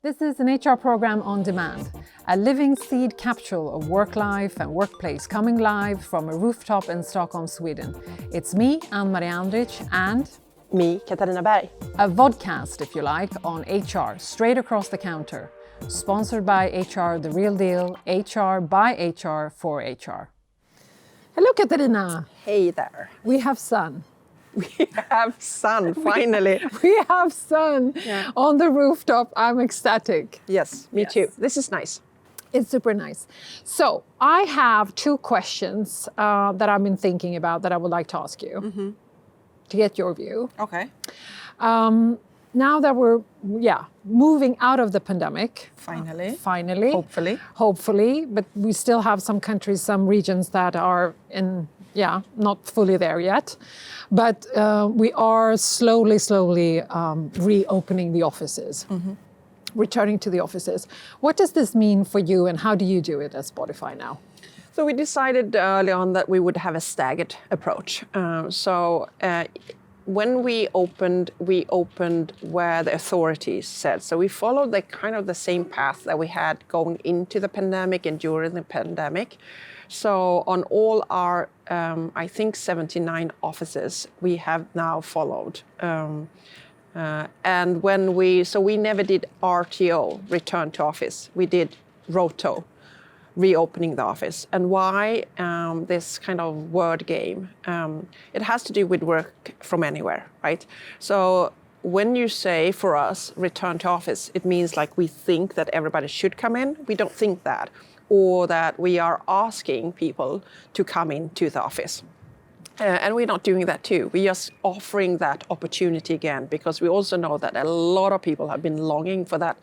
This is an HR program on demand, a living seed capsule of work life and workplace coming live from a rooftop in Stockholm, Sweden. It's me, Ann-Marie Andrich, and me, Katarina Berg. A vodcast, if you like, on HR, straight across the counter. Sponsored by HR The Real Deal, HR by HR for HR. Hello, Katarina. Hey there. We have sun. We have sun, finally. We have sun on the rooftop. I'm ecstatic. Yes, me too. This is nice. It's super nice. So I have two questions that I've been thinking about that I would like to ask you to get your view. Okay. Now that we're moving out of the pandemic. Finally. Hopefully. But we still have some countries, some regions that are not fully there yet. But we are slowly reopening the offices, returning to the offices. What does this mean for you and how do you do it at Spotify now? So we decided early on that we would have a staggered approach. When we opened where the authorities said. So we followed the same path that we had going into the pandemic and during the pandemic. So on all our, 79 offices, we have now followed. And we never did RTO, return to office. We did ROTO, reopening the office. And why this kind of word game? It has to do with work from anywhere, right? So when you say for us, return to office, it means like we think that everybody should come in. We don't think that. Or that we are asking people to come into the office. And we're not doing that too. We're just offering that opportunity again, because we also know that a lot of people have been longing for that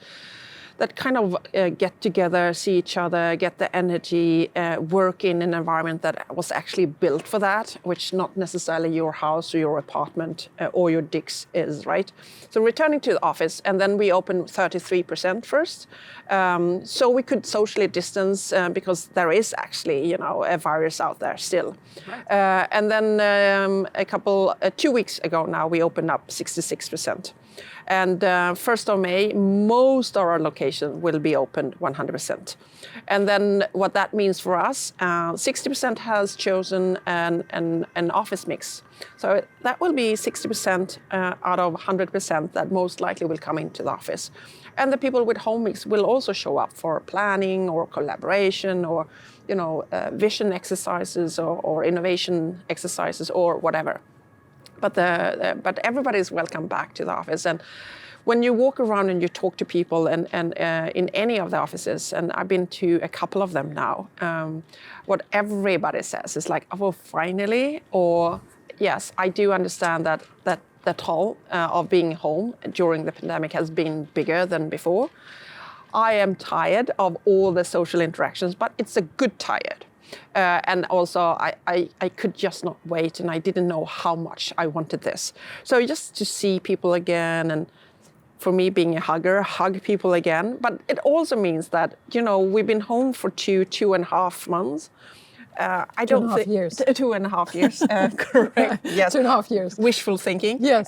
kind of get together, see each other, get the energy, work in an environment that was actually built for that, which not necessarily your house or your apartment or your Dix is, right? So returning to the office, and then we opened 33% first. So we could socially distance because there is actually, a virus out there still. Right. And then 2 weeks ago now, we opened up 66%. And 1st of May, most of our locations will be opened 100%. And then what that means for us, 60% has chosen an office mix. So that will be 60% out of 100% that most likely will come into the office. And the people with home mix will also show up for planning or collaboration or, vision exercises or innovation exercises or whatever. But everybody is welcome back to the office. And when you walk around and you talk to people and in any of the offices, and I've been to a couple of them now, what everybody says is like, oh, finally, or yes, I do understand that the toll of being home during the pandemic has been bigger than before. I am tired of all the social interactions, but it's a good tired. And also, I could just not wait, and I didn't know how much I wanted this. So just to see people again, and for me being a hugger, hug people again. But it also means that, we've been home for 2.5 months. I don't think 2.5 years. Correct. Yes. 2.5 years. Wishful thinking. Yes.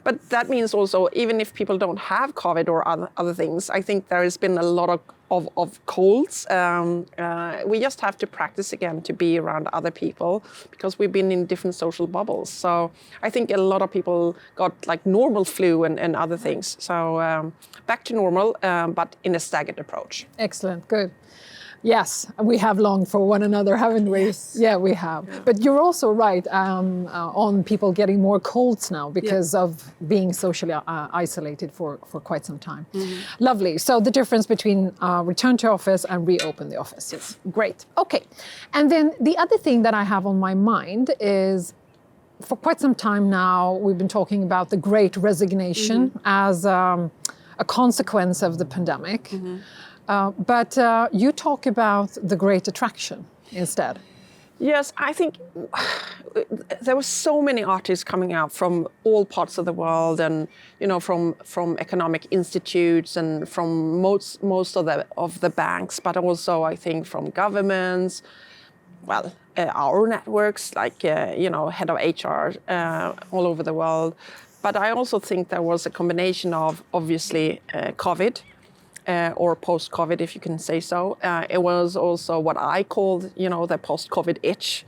But that means also, even if people don't have COVID or other things, I think there has been a lot of colds. We just have to practice again to be around other people because we've been in different social bubbles. So I think a lot of people got like normal flu and other things. So back to normal, but in a staggered approach. Excellent. Good. Yes, we have longed for one another, haven't we? Yes. Yeah, we have. Yeah. But you're also right on people getting more colds now because of being socially isolated for quite some time. Mm-hmm. Lovely. So the difference between return to office and reopen the office. Yes. Great. Okay. And then the other thing that I have on my mind is, for quite some time now, we've been talking about the Great Resignation as a consequence of the pandemic. Mm-hmm. But you talk about the Great Attraction instead. Yes, I think there were so many artists coming out from all parts of the world, and from economic institutes and from most of the banks, but also I think from governments. Well, our networks, like head of HR all over the world. But I also think there was a combination of obviously COVID. or post-COVID, if you can say so. It was also what I called, the post-COVID itch.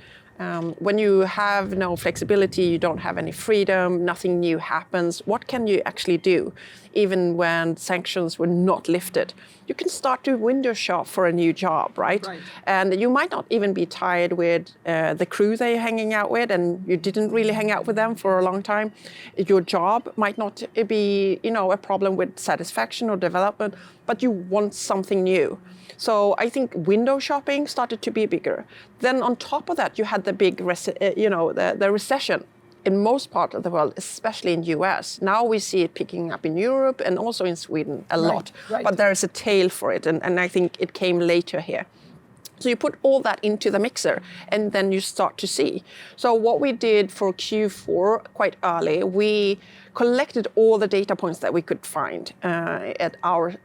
When you have no flexibility, you don't have any freedom, nothing new happens, what can you actually do? Even when sanctions were not lifted, you can start to window shop for a new job, right? And you might not even be tired with the crew that you're hanging out with, and you didn't really hang out with them for a long time. Your job might not be, a problem with satisfaction or development, but you want something new. So I think window shopping started to be bigger. Then on top of that, you had the big, the recession in most parts of the world, especially in US. Now we see it picking up in Europe and also in Sweden a lot. But there is a tail for it, and I think it came later here. So you put all that into the mixer, and then you start to see. So what we did for Q4 quite early, we collected all the data points that we could find at our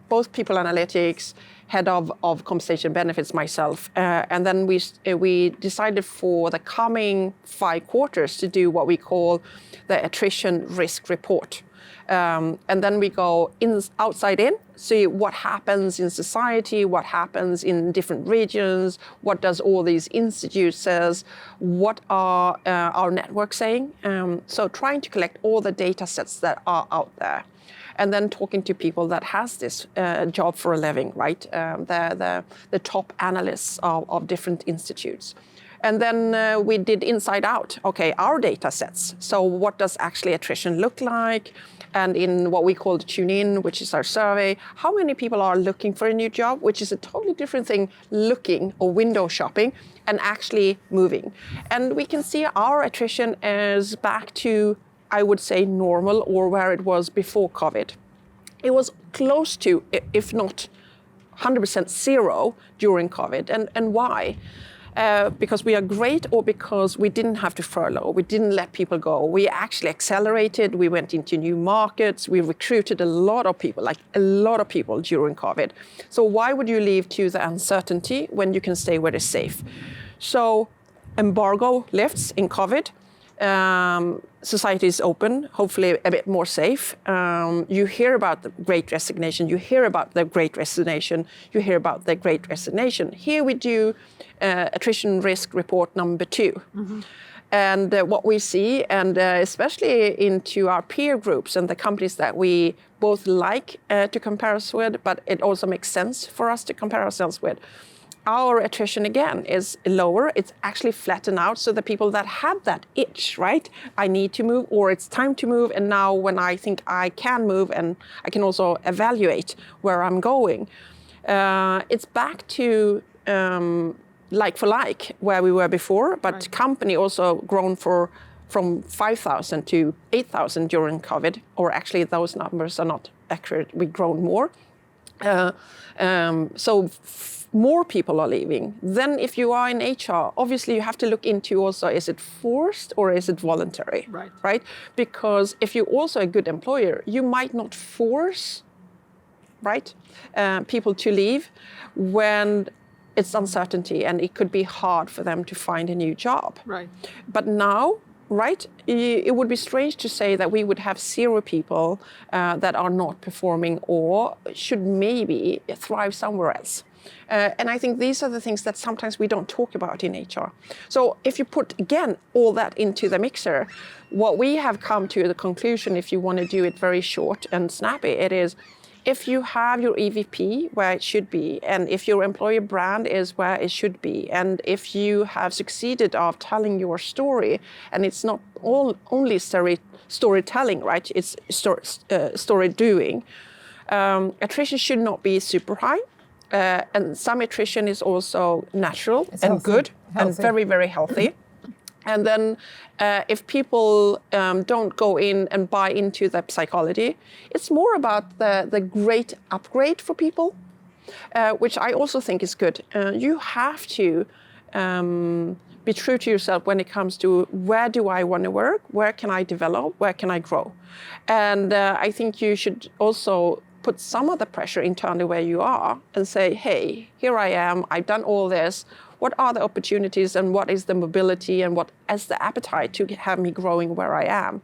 both people analytics, head of compensation benefits, myself, and then we decided for the coming 5 quarters to do what we call the attrition risk report. And then we go outside in, see what happens in society, what happens in different regions, what does all these institutes says, what are our networks saying. So trying to collect all the data sets that are out there. And then talking to people that has this job for a living, right? The top analysts of different institutes. And then we did inside out, okay, our data sets. So what does actually attrition look like? And in what we call the tune in, which is our survey, how many people are looking for a new job, which is a totally different thing, looking or window shopping and actually moving. And we can see our attrition is back to, I would say, normal or where it was before COVID. It was close to, if not 100% zero during COVID. And why? Because we are great or because we didn't have to furlough, we didn't let people go. We actually accelerated, we went into new markets, we recruited a lot of people during COVID. So why would you leave to the uncertainty when you can stay where it's safe? So embargo lifts in COVID, society is open, hopefully a bit more safe. You hear about the Great Resignation, you hear about the Great Resignation, you hear about the Great Resignation. Here we do attrition risk report number 2. Mm-hmm. And what we see, and especially into our peer groups and the companies that we both like to compare us with, but it also makes sense for us to compare ourselves with. Our attrition, again, is lower. It's actually flattened out. So the people that have that itch, right? I need to move, or it's time to move. And now when I think I can move and I can also evaluate where I'm going, it's back to like for like where we were before. But right. Company also grown from 5,000 to 8,000 during COVID, or actually those numbers are not accurate. We've grown more. More people are leaving. Then if you are in HR, obviously you have to look into also, is it forced or is it voluntary? Right? Because if you're also a good employer, you might not force, right, people to leave when it's uncertainty and it could be hard for them to find a new job. Right. But now, right, it would be strange to say that we would have 0 people that are not performing or should maybe thrive somewhere else. And I think these are the things that sometimes we don't talk about in HR. So if you put, again, all that into the mixer, what we have come to the conclusion, if you want to do it very short and snappy, it is if you have your EVP where it should be, and if your employer brand is where it should be, and if you have succeeded of telling your story, and it's not only storytelling, right? It's story doing. Attrition should not be super high. And some attrition is also natural and healthy. Good and very, very healthy. And then if people don't go in and buy into the psychology, it's more about the great upgrade for people, which I also think is good. You have to be true to yourself when it comes to where do I want to work, where can I develop, where can I grow. And I think you should also put some of the pressure internally where you are and say, hey, here I am, I've done all this. What are the opportunities and what is the mobility and what is the appetite to have me growing where I am?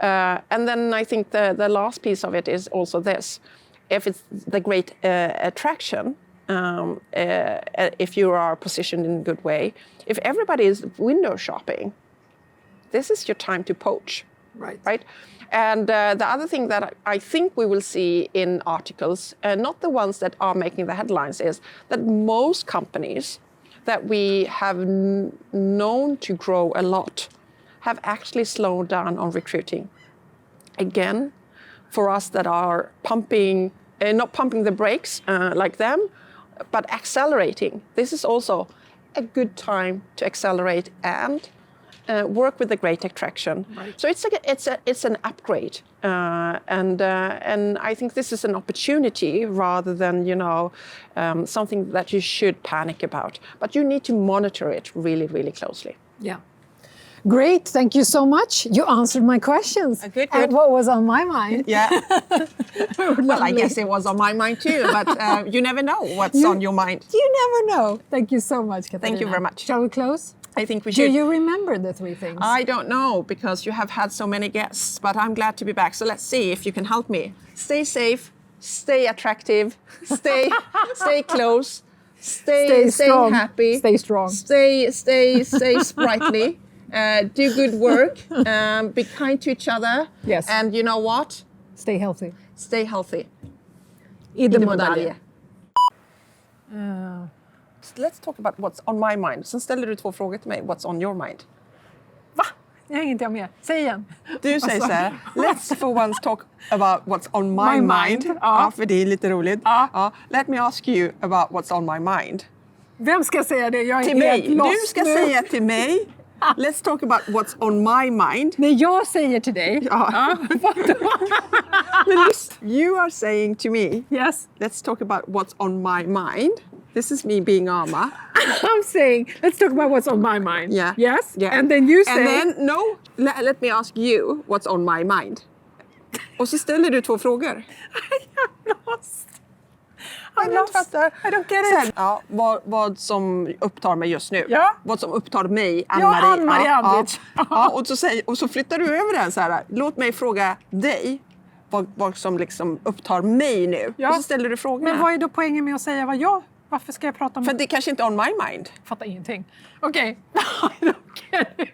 And then I think the last piece of it is also this. if it's the great attraction, if you are positioned in a good way, if everybody is window shopping, this is your time to poach. Right? And the other thing that I think we will see in articles, not the ones that are making the headlines, is that most companies that we have known to grow a lot have actually slowed down on recruiting. Again, for us that are pumping, not pumping the brakes like them, but accelerating. This is also a good time to accelerate and work with the great attraction. Right. So it's an upgrade, and I think this is an opportunity rather than something that you should panic about. But you need to monitor it really, really closely. Yeah. Great, thank you so much. You answered my questions. Good. And what was on my mind? Yeah. Well, I guess it was on my mind too, but you never know what's on your mind. You never know. Thank you so much, Katarina. Thank you very much. Shall we close? I think we Do should. you remember the 3 things? I don't know, because you have had so many guests, but I'm glad to be back. So let's see if you can help me. Stay safe, stay attractive, stay close, stay strong. happy, Stay strong. stay sprightly, do good work, be kind to each other. Yes. And you know what? Stay healthy. Stay healthy. Idemodalje. Let's talk about what's on my mind. Sen ställer du 2 frågor till mig. What's on your mind? Va? Jag hänger inte med. Säg igen. Du säger så här, let's for once talk about what's on my mind. Ja. Ja, för det är lite roligt. Ja. Ja, let me ask you about what's on my mind. Vem ska säga det? Jag är Till helt mig. lost Du ska nu. säga till mig. Let's talk about what's on my mind. När jag säger till dig. Ja. Men you are saying to me, Yes. let's talk about what's on my mind. This is me being Ama. I'm saying, let's talk about what's on my mind. Yeah. Yes? Yeah. And then you say... And then, no, let me ask you what's on my mind. Och så ställer du 2 frågor. I'm lost. Jag I'm lost. fattar. I don't get Sen, it. ja, vad som upptar mig just nu. Ja. Vad som upptar mig, Ann-Marie Ann-Marie. Andrich. Ja, och så flyttar du över den så här. Låt mig fråga dig vad som liksom upptar mig nu. Ja. Och så ställer du frågorna. Men vad är då poängen med att säga varför ska jag prata om... För det kanske inte är on my mind. Fattar ingenting. Okej. I don't get it.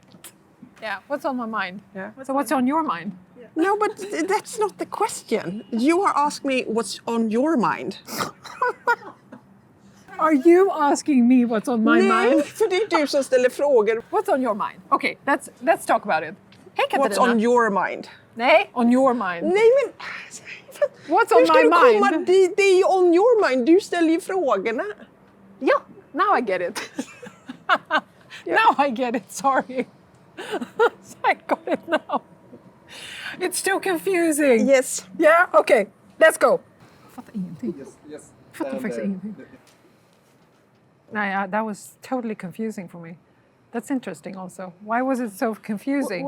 Yeah, what's on my mind? Yeah. So what's on your mind? No, but that's not the question. You are asking me what's on your mind. Are you asking me what's on my Nej, mind? för det är du som ställer frågor. What's on your mind? Okay, let's talk about it. Hey Katarina. What's on your mind? Nej, on your mind. Nej, men... What's on Hur ska my du komma mind? dit? Det är ju on your mind. Du ställer ju frågorna. Yeah, now I get it. Now I get it, sorry. I got it now. It's too confusing. Yes. Yeah, okay, let's go. Fattar ingenting. Yes. Fattar faktiskt ingenting. Nej, that was totally confusing for me. That's interesting also. Why was it so confusing?